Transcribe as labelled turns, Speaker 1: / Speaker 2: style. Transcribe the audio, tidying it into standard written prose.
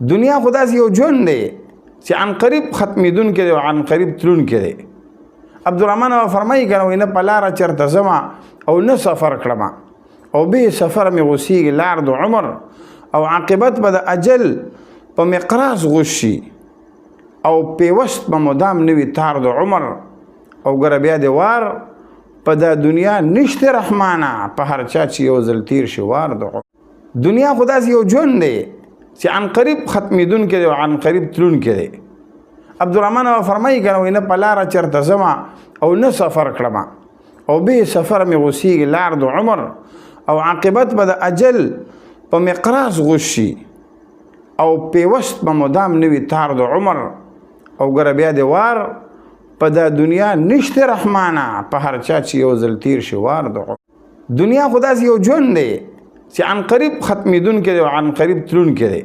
Speaker 1: دنیا خو داسې یو ژوند دی چې عن قریب ختمېدونکی دی او عن قریب تلونکی دی. عبدالرحمن فرمایي که نه په لاره چېرته ځمه او نه سفر کړمه او به سفر مې غوسېږي لار د عمر او عاقبت به د اجل په مقراس غوس شي او پیوست به مدام نه وي تار د عمر او ګره بیا د وار په دا دنیا نشته رحمانه په هر چا چې یو ځل تیر شي وار د عمر. دنیا خو داسې یو ژوند دی چې عن قریب ختمېدونکی دی او عن قریب تلونکی دی. عبدالرحمن فرمایي که نه په لاره چېرته ځمه او نه سفر کړمه او به سفر مې غوسېږي لار د عمر او عاقبت به د اجل په مقراس غوس شي او پیوست به مدام نه وي تار د عمر او ګره بیا د وار په دا دنیا نشته رحمانه په هر چا چې یو ځل تیر شي وار د عمر. دنیا خو داسې یو ژوند دی چې عن قریب ختمېدونکی دی او عن قریب تلونکی دی.